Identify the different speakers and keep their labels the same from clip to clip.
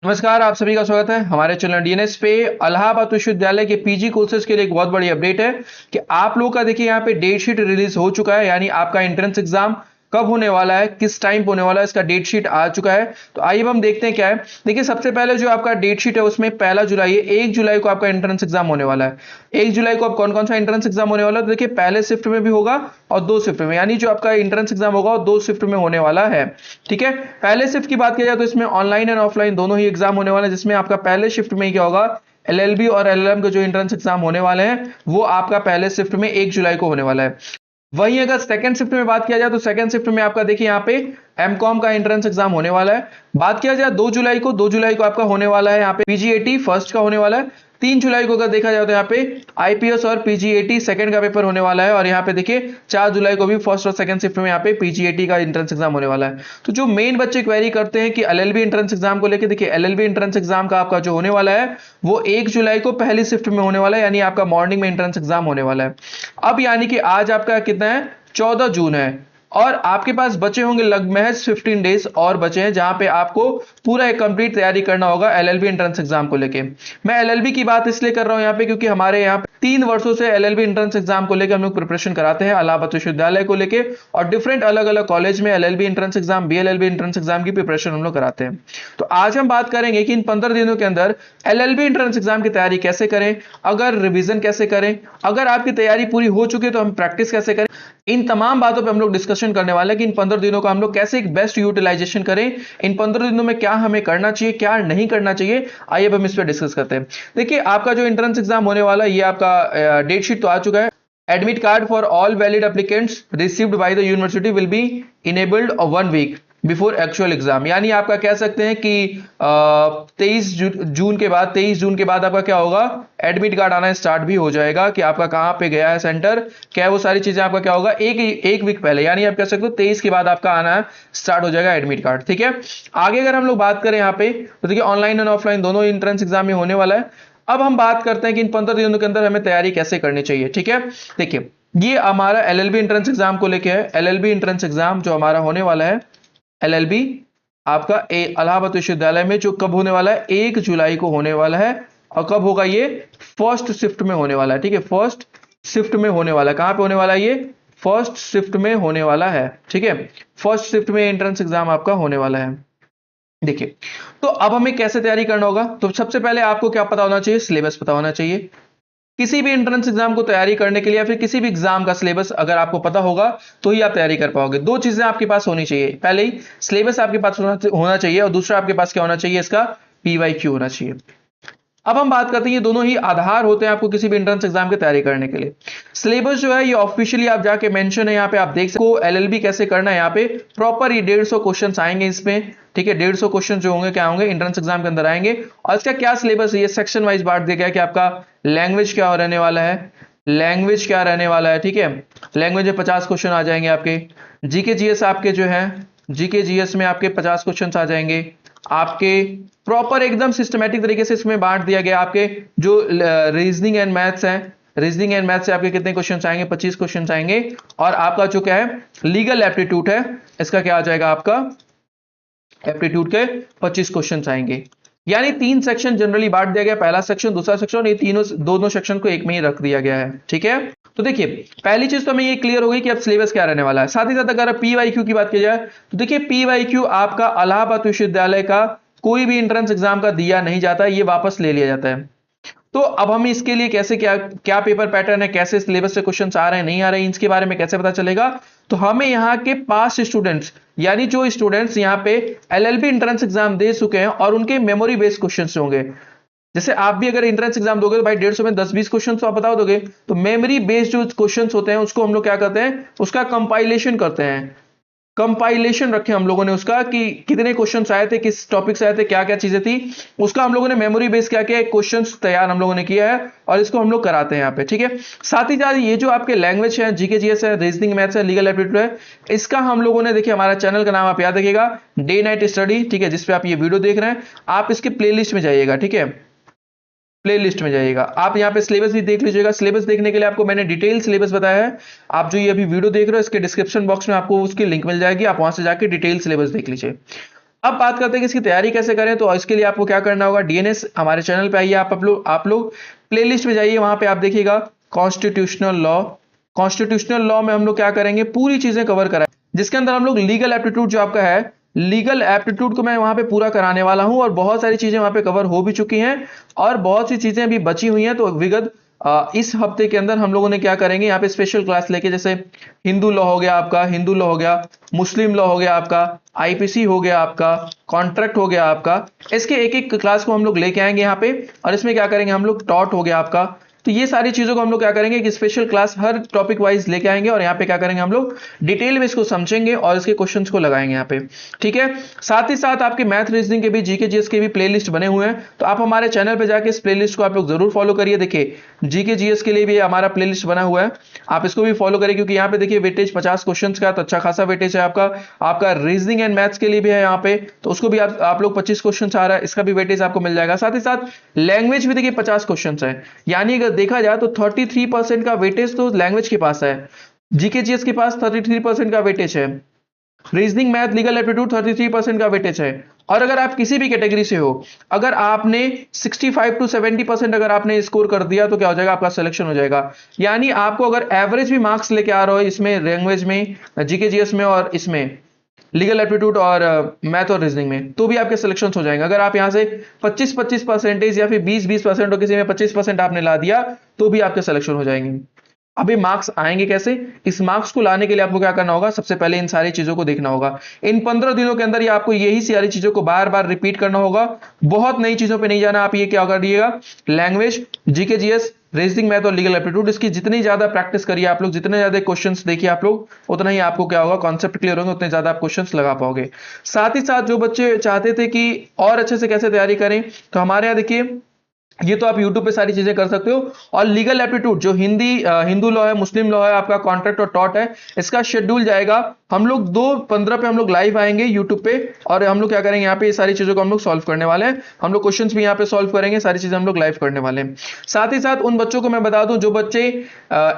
Speaker 1: नमस्कार, आप सभी का स्वागत है हमारे चैनल डीएनएस पे। इलाहाबाद विश्वविद्यालय के पीजी कोर्सेज के लिए एक बहुत बड़ी अपडेट है कि आप लोगों का देखिए यहाँ पे डेट शीट रिलीज हो चुका है। यानी आपका एंट्रेंस एग्जाम कब होने वाला है, किस टाइम होने वाला है, इसका डेट शीट आ चुका है। तो आइए अब हम देखते हैं क्या है। देखिए सबसे पहले जो आपका डेट शीट है उसमें 1 जुलाई है, 1 जुलाई को आपका एंट्रेंस एग्जाम होने वाला है। 1 जुलाई को आप कौन कौन सा एंट्रेंस एग्जाम होने वाला है, तो देखिए पहले शिफ्ट में भी होगा और दो शिफ्ट में, यानी जो आपका एंट्रेंस एग्जाम होगा वो दो शिफ्ट में होने वाला है। ठीक है, पहले शिफ्ट की बात की जाए तो इसमें ऑनलाइन एंड ऑफलाइन दोनों ही एग्जाम होने वाले हैं, जिसमें आपका पहले शिफ्ट में क्या होगा, एलएलबी और एलएलएम के जो एंट्रेंस एग्जाम होने वाले हैं वो आपका पहले शिफ्ट में 1 जुलाई को होने वाला है। वहीं अगर सेकंड शिफ्ट में बात किया जाए तो सेकंड शिफ्ट में आपका देखिए यहाँ पे एमकॉम का एंट्रेंस एग्जाम होने वाला है। बात किया जाए 2 जुलाई को, 2 जुलाई को आपका होने वाला है यहाँ पे पीजीएटी फर्स्ट का होने वाला है। 3 जुलाई को अगर देखा जाए तो यहाँ पे आईपीएस और पीजीएटी सेकंड का पेपर होने वाला है। और यहाँ पे देखिए 4 जुलाई को भी फर्स्ट और सेकंड शिफ्ट में यहाँ पे पीजीएटी का एंट्रेंस एग्जाम होने वाला है। तो जो मेन बच्चे क्वेरी करते हैं कि एलएलबी एंट्रेंस एग्जाम को लेकर, देखिए एलएलबी एंट्रेंस एग्जाम का आपका जो होने वाला है वो 1 जुलाई को पहली शिफ्ट में होने वाला है, यानी आपका मॉर्निंग में एंट्रेंस एग्जाम होने वाला है। अब यानी कि आज आपका कितना है, 14 जून है और आपके पास बचे होंगे महज 15 डेज और बचे हैं, जहां पे आपको पूरा एक कंप्लीट तैयारी करना होगा एलएलबी एंट्रेंस एग्जाम को लेके। मैं एलएलबी की बात इसलिए कर रहा हूं यहाँ पे क्योंकि हमारे यहाँ पे 3 वर्षों से एलएलबी एंट्रेंस एग्जाम को लेकर हम लोग प्रिपरेशन कराते हैं इलाहाबाद विश्वविद्यालय को लेके, और डिफरेंट अलग अलग कॉलेज में LLB entrance exam, BLLB entrance exam की प्रिपरेशन हम लोग कराते हैं। तो आज हम बात करेंगे कि इन 15 दिनों के अंदर एलएलबी एंट्रेंस एग्जाम की तैयारी कैसे करें, अगर रिवीजन कैसे करें, अगर आपकी तैयारी पूरी हो चुकी है तो हम प्रैक्टिस कैसे करें। इन तमाम बातों पे हम लोग डिस्कशन करने वाले हैं कि इन 15 दिनों का हम लोग कैसे एक बेस्ट यूटिलाइजेशन करें, इन 15 दिनों में क्या हमें करना चाहिए, क्या नहीं करना चाहिए। आइए अब हम इस पर डिस्कस करते हैं। देखिए आपका जो एंट्रेंस एग्जाम होने वाला है ये आपका डेट शीट तो आ चुका है। Admit card for all valid applicants received by the university will be enabled 1 week before actual exam. यानी आपका कह सकते हैं कि 23 जून के बाद आपका क्या होगा, एडमिट कार्ड आना स्टार्ट भी हो जाएगा कि आपका कहां पे गया है सेंटर, क्या है वो सारी चीजें आपका क्या होगा एक वीक पहले, यानी आप कह सकते हो 23 के बाद आपका आना स्टार्ट हो जाएगा एडमिट कार्ड। ठीक है, आगे अगर हम लोग बात करें यहाँ पे तो देखिए ऑनलाइन और ऑफलाइन दोनों एंट्रेंस एग्जाम में होने वाला है। अब हम बात करते हैं कि इन 15 दिनों के अंदर हमें तैयारी कैसे करनी चाहिए। ठीक है, देखिए ये हमारा एलएलबी एंट्रेंस एग्जाम को लेके है। एलएलबी एंट्रेंस एग्जाम जो हमारा होने वाला है, एलएलबी आपका इलाहाबाद विश्वविद्यालय में जो कब होने वाला है, 1 जुलाई को होने वाला है। और कब होगा ये, फर्स्ट शिफ्ट में होने वाला है। ठीक है, फर्स्ट शिफ्ट में होने वाला है। कहां पे होने वाला है ये, फर्स्ट शिफ्ट में होने वाला है। ठीक है, फर्स्ट शिफ्ट में एंट्रेंस एग्जाम आपका होने वाला है। देखिए तो अब हमें कैसे तैयारी करना होगा, तो सबसे पहले आपको क्या पता होना चाहिए, सिलेबस पता होना चाहिए। किसी भी एंट्रेंस एग्जाम को तैयारी करने के लिए या फिर किसी भी एग्जाम का सिलेबस अगर आपको पता होगा तो ही आप तैयारी कर पाओगे। दो चीजें आपके पास होनी चाहिए, पहले ही सिलेबस आपके पास होना चाहिए और दूसरा आपके पास क्या होना चाहिए, इसका पीवाईक्यू होना चाहिए। अब हम बात करते हैं, ये दोनों ही आधार होते हैं आपको किसी भी एंट्रेंस एग्जाम की तैयारी करने के लिए। सिलेबस जो है ये ऑफिशियली आप जाके मेंशन है, यहाँ पे आप देख सकते हो एलएलबी कैसे करना है। यहाँ पे प्रॉपर ये 150 क्वेश्चन आएंगे इसमें। ठीक है, 150 क्वेश्चन जो होंगे क्या होंगे, एंट्रेंस एग्जाम के अंदर आएंगे। और इसका क्या सिलेबस है, ये सेक्शन वाइज बांट दिया गया कि आपका लैंग्वेज क्या रहने वाला है, लैंग्वेज क्या रहने वाला है। ठीक है, लैंग्वेज में 50 क्वेश्चन आ जाएंगे आपके। जीके जीएस आपके जो है, जीके जीएस में आपके 50 क्वेश्चन आ जाएंगे आपके। प्रॉपर एकदम सिस्टमेटिक तरीके से इसमें बांट दिया गया। आपके जो रीजनिंग एंड मैथ्स है, रीजनिंग एंड मैथ्स से आपके कितने क्वेश्चन आएंगे, 25 क्वेश्चन आएंगे। और आपका जो क्या है, लीगल एप्टीट्यूड है, इसका क्या आ जाएगा, आपका एप्टीट्यूड के 25 क्वेश्चन आएंगे। यानी 3 सेक्शन जनरली बांट दिया गया, पहला सेक्शन, दूसरा सेक्शन, ये तीनों दोनों सेक्शन को एक में ही रख दिया गया है। ठीक है, तो देखिए पहली चीज तो हमें ये क्लियर हो गई कि अब सिलेबस क्या रहने वाला है। साथ ही साथ अगर पीवाईक्यू की बात की जाए तो देखिए पीवाईक्यू आपका इलाहाबाद विश्वविद्यालय का कोई भी एंट्रेंस एग्जाम का दिया नहीं जाता है, ये वापस ले लिया जाता है। तो अब हम इसके लिए कैसे, क्या क्या पेपर पैटर्न है, कैसे सिलेबस से क्वेश्चन आ रहे हैं नहीं आ रहे हैं, इसके बारे में कैसे पता चलेगा। तो हमें यहाँ के पास स्टूडेंट्स, यानी जो स्टूडेंट्स यहाँ पे एलएलबी एंट्रेंस एग्जाम दे चुके हैं और उनके मेमोरी बेस्ड क्वेश्चन होंगे, जैसे आप भी अगर एंट्रेंस एग्जाम दोगे तो भाई 150 में 10-20 क्वेश्चन तो आप बता दोगे। तो मेमोरी बेस्ड जो क्वेश्चन होते हैं उसको हम लोग क्या करते हैं, उसका कंपाइलेशन करते हैं। कंपाइलेशन रखे हम लोगों ने उसका कि कितने क्वेश्चंस आए थे, किस टॉपिक से आए थे, क्या क्या चीजें थी, उसका हम लोगों ने मेमोरी बेस क्या किया, क्वेश्चंस तैयार हम लोगों ने किया है और इसको हम लोग कराते हैं यहाँ पे। ठीक है, साथ ही साथ ये जो आपके लैंग्वेज है, जीके जीएस है, रीजनिंग मैथ्स है, लीगल एप्टीट्यूड है, इसका हम लोगों ने, देखिए हमारा चैनल का नाम आप याद रखिएगा, डे नाइट स्टडी। ठीक है, जिसपे आप ये वीडियो देख रहे हैं, आप इसके प्लेलिस्ट में जाइएगा। ठीक है, प्लेलिस्ट में जाइएगा, आप यहाँ पे सिलेबस भी देख लीजिएगा। सिलेबस देखने के लिए आपको मैंने डिटेल सिलेबस बताया है। आप जो ये अभी वीडियो देख रहे हो इसके डिस्क्रिप्शन बॉक्स में आपको उसकी लिंक मिल जाएगी, आप वहां से जाके डिटेल सिलेबस देख लीजिए। अब बात करते हैं कि इसकी तैयारी कैसे करें। तो इसके लिए आपको क्या करना होगा, डीएनएस हमारे चैनल पे आइए, आप लोग प्लेलिस्ट में जाइए, वहां पे आप देखिएगा कॉन्स्टिट्यूशनल लॉ। कॉन्स्टिट्यूशनल लॉ में हम लोग क्या करेंगे, पूरी चीजें कवर कराएं, जिसके अंदर हम लोग लीगल एप्टीट्यूड जो आपका है, लीगल एप्टीट्यूड को मैं वहां पे पूरा कराने वाला हूं, और बहुत सारी चीजें वहां पे कवर हो भी चुकी हैं और बहुत सी चीजें अभी बची हुई हैं। तो विगत इस हफ्ते के अंदर हम लोगों ने क्या करेंगे, यहाँ पे स्पेशल क्लास लेके, जैसे हिंदू लॉ हो गया आपका, हिंदू लॉ हो गया, मुस्लिम लॉ हो गया आपका, आईपीसी हो गया आपका, कॉन्ट्रैक्ट हो गया आपका, इसके एक एक क्लास को हम लोग लेके आएंगे यहाँ पे। और इसमें क्या करेंगे हम लोग, टॉट हो गया आपका। तो ये सारी चीजों को हम लोग क्या करेंगे कि स्पेशल क्लास हर टॉपिक वाइज लेके आएंगे, और यहाँ पे क्या करेंगे हम लोग डिटेल में इसको समझेंगे और इसके क्वेश्चंस को लगाएंगे यहाँ पे, ठीक है। साथ ही साथ आपके मैथ रीजनिंग के भी, जीके जीएस के भी प्लेलिस्ट बने हुए हैं, तो आप हमारे चैनल पे जाके इस प्लेलिस्ट को आप लोग जरूर फॉलो करिए। देखिए जीके जीएस के लिए भी हमारा प्लेलिस्ट बना हुआ है, आप इसको भी फॉलो करिए, क्योंकि यहाँ पे देखिए वेटेज 50 क्वेश्चंस का, तो अच्छा खासा वेटेज है आपका। आपका रीजनिंग एंड मैथ्स के लिए भी है यहाँ पे, तो उसको भी आप लोग 25 क्वेश्चन आ रहा है, इसका भी वेटेज आपको मिल जाएगा। साथ ही साथ लैंग्वेज भी देखिए 50 क्वेश्चन है, यानी अगर देखा जाए तो 33% का वेटेज तो लैंग्वेज के पास है, जीके जीएस के पास 33% का वेटेज है, रीजनिंग मैथ लीगल एप्टीट्यूड 33% का वेटेज है। और अगर आप किसी भी कैटेगरी से हो, अगर आपने 65 to 70% अगर आपने स्कोर कर दिया तो क्या हो जाएगा, आपका सिलेक्शन हो जाएगा। यानी आपको अगर एवरेज भी मार्क्स लेके आ रहे हो इसमें, लैंग्वेज में, जीके जीएस में और इसमें लीगल एप्टीट्यूड और मैथ और रीजनिंग में, तो भी आपके सिलेक्शन हो जाएंगे। अगर आप यहां से 25% या फिर 20% और किसी में 25% आपने ला दिया, तो भी आपके सिलेक्शन हो जाएंगे। अभी मार्क्स आएंगे कैसे, इस मार्क्स को लाने के लिए आपको क्या करना होगा, सबसे पहले इन सारी चीजों को देखना होगा। इन 15 दिनों के अंदर ही आपको यही सारी चीजों को बार बार रिपीट करना होगा, बहुत नई चीजों पे नहीं जाना। आप ये क्या करिएगा, language, GK GS, reasoning math और लीगल एप्टीट्यूड, इसकी जितनी ज्यादा प्रैक्टिस करिए आप लोग, जितने ज्यादा क्वेश्चंस देखिए आप लोग, उतना ही आपको क्या होगा, कॉन्सेप्ट क्लियर होंगे, उतने ज्यादा आप क्वेश्चंस लगा पाओगे। साथ ही साथ जो बच्चे चाहते थे कि और अच्छे से कैसे तैयारी करें, तो हमारे यहाँ देखिए ये तो आप YouTube पे सारी चीजें कर सकते हो। और लीगल एप्टीट्यूड जो हिंदू लॉ है, मुस्लिम लॉ है, आपका कॉन्ट्रैक्ट और टॉट है, इसका शेड्यूल जाएगा, हम लोग 2:15 पे हम लोग लाइव आएंगे YouTube पे, और हम लोग क्या करेंगे यहाँ पे ये सारी चीजों को हम लोग सॉल्व करने वाले हैं। हम लोग क्वेश्चंस भी यहाँ पे सॉल्व करेंगे, सारी चीजें हम लोग लाइव करने वाले हैं। साथ ही साथ उन बच्चों को मैं बता दूं, जो बच्चे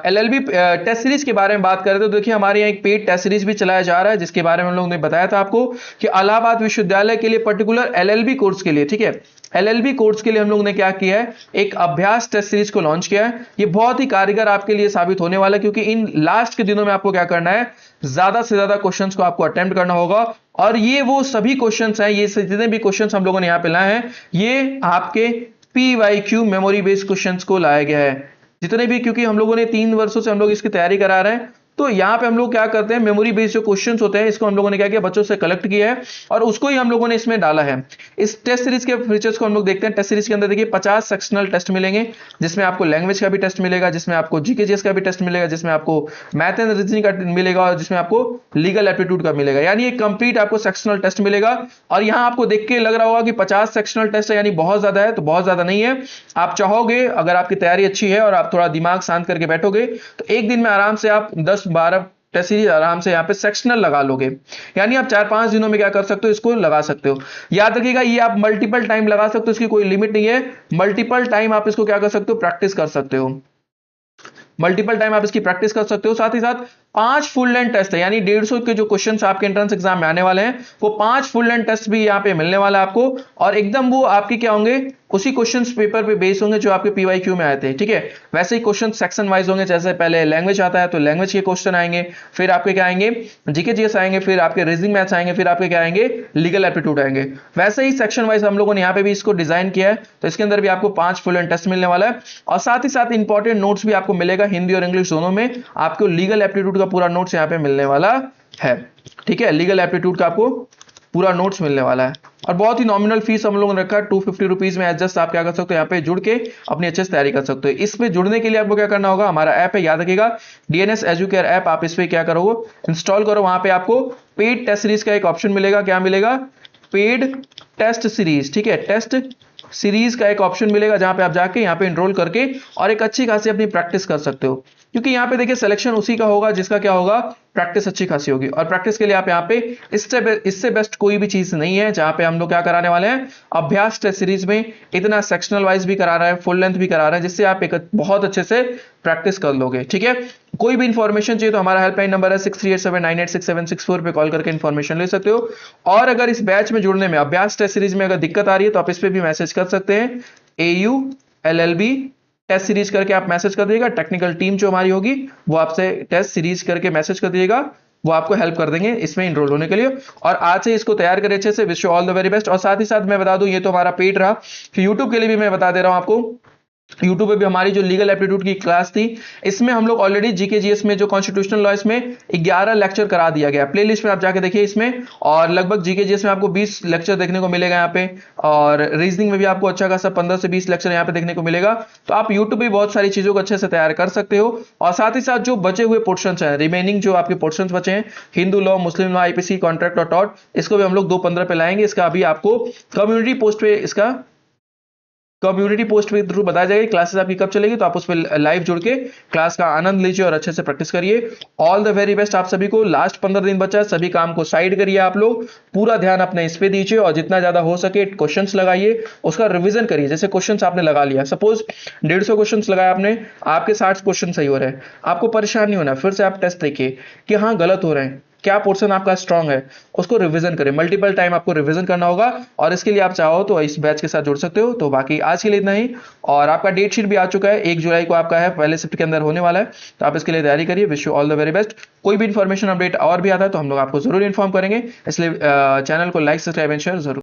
Speaker 1: LLB टेस्ट सीरीज के बारे में बात कर रहे थे, तो देखिए हमारे यहाँ एक पेड टेस्ट सीरीज भी चलाया जा रहा है, जिसके बारे में हम लोगों ने बताया था आपको कि इलाहाबाद विश्वविद्यालय के लिए पर्टिकुलर LLB कोर्स के लिए, ठीक है, LLB कोर्स के लिए हम लोग ने क्या किया है, एक अभ्यास टेस्ट सीरीज को लॉन्च किया है। ये बहुत ही कारगर आपके लिए साबित होने वाला है, क्योंकि इन लास्ट के दिनों में आपको क्या करना है, ज्यादा से ज्यादा क्वेश्चंस को आपको अटेम्प्ट करना होगा। और ये वो सभी क्वेश्चंस हैं, ये जितने भी क्वेश्चंस हम लोगों ने यहाँ पे लाए हैं, ये आपके PYQ मेमोरी बेस्ड क्वेश्चंस को लाया गया है, जितने भी, क्योंकि हम लोगों ने 3 वर्षों से हम लोग इसकी तैयारी करा रहे हैं। तो यहाँ पे हम लोग क्या करते हैं, मेमोरी बेस्ड जो क्वेश्चंस होते हैं, इसको हम लोगों ने क्या किया, बच्चों से कलेक्ट किया है और उसको ही हम लोगों ने इसमें डाला है। इस टेस्ट सीरीज के फीचर्स को हम लोग देखते हैं। टेस्ट सीरीज के अंदर देखिए 50 सेक्शनल टेस्ट मिलेंगे, जिसमें आपको लैंग्वेज का भी टेस्ट मिलेगा, जिसमें आपको जीके जीएस का भी टेस्ट मिलेगा, जिसमें आपको मैथ एंड रीजनिंग का मिलेगा, और जिसमें आपको लीगल एप्टीट्यूड का मिलेगा। यानी एक कंप्लीट आपको सेक्शनल टेस्ट मिलेगा। और यहाँ आपको देख के लग रहा होगा कि 50 सेक्शनल टेस्ट है, यानी बहुत ज्यादा है, तो बहुत ज्यादा नहीं है। आप चाहोगे, अगर आपकी तैयारी अच्छी है और आप थोड़ा दिमाग शांत करके बैठोगे, तो एक दिन में आराम से आप 10-12 टेस्ट सीरीज आराम से यहाँ पे सेक्शनल लगा लोगे। यानी आप 4-5 दिनों में क्या कर सकते हो, इसको लगा सकते हो। याद रखिएगा, ये आप मल्टीपल टाइम लगा सकते हो, इसकी कोई लिमिट नहीं है। मल्टीपल टाइम आप इसको क्या कर सकते हो, प्रैक्टिस कर सकते हो, मल्टीपल टाइम आप इसकी प्रैक्टिस कर सकते हो। साथ ही साथ 5 फुल लेंथ टेस्ट है, यानी 150 के जो क्वेश्चंस आपके एंट्रेंस एग्जाम में आने वाले हैं, वो 5 फुल लेंथ टेस्ट भी यहाँ पे मिलने वाला है आपको। और एकदम वो आपके क्या होंगे, उसी क्वेश्चंस पेपर पे बेस होंगे जो आपके PYQ में आए थे, ठीक है। वैसे ही क्वेश्चन सेक्शन वाइज होंगे, जैसे पहले लैंग्वेज आता है तो लैंग्वेज के क्वेश्चन आएंगे, फिर आपके क्या आएंगे, जीके जीएस आएंगे, फिर आपके रीजनिंग मैथ्स आएंगे, फिर आपके क्या आएंगे, लीगल एप्टीट्यूड आएंगे। वैसे ही सेक्शन वाइज हम लोगों ने यहाँ पे भी इसको डिजाइन किया है, तो इसके अंदर भी आपको 5 फुल लेंथ टेस्ट मिलने वाला है। और साथ ही साथ इंपॉर्टेंट नोट्स भी आपको मिलेगा, हिंदी और इंग्लिश दोनों में। आपको लीगल एप्टीट्यूड का पूरा नोट्स यहाँ पे मिलने वाला है, ठीक है, लीगल एप्टीट्यूड का आपको पूरा नोट्स मिलने वाला है। और बहुत ही नॉमिनल फीस हम लोगों ने रखा है 250 रुपीज में। एडजस्ट आप क्या कर सकते हो, यहाँ पे जुड़ के अपनी अच्छे से तैयारी कर सकते हो। इसमें जुड़ने के लिए आपको क्या करना होगा, हमारा ऐप है, याद रखिएगा, DNS एजुकेयर ऐप, आप इस पे क्या करोगे, इंस्टॉल करो। वहां पे आपको पेड टेस्ट सीरीज का एक ऑप्शन मिलेगा, क्या मिलेगा, पेड टेस्ट सीरीज, ठीक है, टेस्ट सीरीज का एक ऑप्शन मिलेगा, जहां पे आप जाके यहाँ पे एनरोल करके और एक अच्छी खासी अपनी प्रैक्टिस कर सकते हो। क्योंकि यहाँ पे देखिए सिलेक्शन उसी का होगा जिसका क्या होगा, प्रैक्टिस अच्छी खासी होगी। और प्रैक्टिस के लिए आप यहाँ पे इससे बेस्ट कोई भी चीज नहीं है, जहां पे हम लोग क्या कराने वाले हैं, अभ्यास टेस्ट सीरीज में इतना सेक्शनल वाइज भी करा रहे हैं, फुल लेंथ भी करा रहे हैं, जिससे आप एक बहुत अच्छे से प्रैक्टिस कर लोगे। ठीक है, कोई भी इंफॉर्मेशन चाहिए तो हमारा हेल्पलाइन नंबर है 6387986764 पे कॉल करके इंफॉर्मेशन ले सकते हो। और अगर इस बैच में जुड़ने में, अभ्यास टेस्ट सीरीज में अगर दिक्कत आ रही है तो आप इस पे भी मैसेज कर सकते हैं, AULLB टेस्ट सीरीज करके आप मैसेज कर दीजिएगा। टेक्निकल टीम जो हमारी होगी वो आपसे टेस्ट सीरीज करके मैसेज कर दीजिएगा, वो आपको हेल्प कर देंगे इसमें इनरोल होने के लिए। और आज से इसको तैयार करें अच्छे से। Wish you all the very best. और साथ ही साथ मैं बता दूं, ये तो हमारा पेड रहा, फिर यूट्यूब के लिए भी मैं बता दे रहा हूं आपको। यूट्यूब पे भी हमारी जो लीगल एप्टीट्यूड की क्लास थी, इसमें हम लोग ऑलरेडी जीके जीएस में जो कॉन्स्टिट्यूशनल लॉ, इसमें 11 लेक्चर करा दिया गया। प्लेलिस्ट में आप जाके देखिए इसमें, और लगभग जीके जीएस में आपको 20 लेक्चर देखने को मिलेगा यहाँ पे, और रीजनिंग में भी आपको अच्छा खासा 15 से 20 लेक्चर यहाँ पे देखने को मिलेगा। तो आप यूट्यूब पे बहुत सारी चीजों को अच्छे से तैयार कर सकते हो। और साथ ही साथ जो बचे हुए पोर्शन है, रिमेनिंग जो आपके पोर्शन बचे हैं, हिंदू लॉ, मुस्लिम लॉ, आईपीसी, कॉन्ट्रैक्ट और टॉर्ट, इसको भी हम लोग 2:15 पे लाएंगे। इसका अभी आपको कम्युनिटी पोस्ट पे, इसका कम्युनिटी पोस्ट के थ्रू बताया जाएगा क्लासेस आपकी कब चलेगी, तो आप उस पर लाइव जुड़ के क्लास का आनंद लीजिए और अच्छे से प्रैक्टिस करिए। ऑल द वेरी बेस्ट आप सभी को। लास्ट 15 दिन बचा है, सभी काम को साइड करिए, आप लोग पूरा ध्यान अपने इस पे दीजिए और जितना ज्यादा हो सके क्वेश्चंस लगाइए, उसका रिवीजन करिए। जैसे क्वेश्चंस आपने लगा लिया, सपोज 150 क्वेश्चंस लगाया आपने, आपके 60 क्वेश्चन सही हो रहे हैं, आपको परेशान नहीं होना। फिर से आप टेस्ट देखिए कि हाँ गलत हो रहे हैं, क्या पोर्शन आपका स्ट्रांग है, उसको रिवीजन करें। मल्टीपल टाइम आपको रिवीजन करना होगा, और इसके लिए आप चाहो तो इस बैच के साथ जुड़ सकते हो। तो बाकी आज के लिए इतना ही। और आपका डेट शीट भी आ चुका है, 1 जुलाई को आपका है, पहले शिफ्ट के अंदर होने वाला है, तो आप इसके लिए तैयारी करिए। Wish you all the very best. कोई भी इंफॉर्मेशन अपडेट और भी आता है तो हम लोग आपको जरूर इन्फॉर्म करेंगे, इसलिए चैनल को लाइक, सब्सक्राइब एंड शेयर जरूर।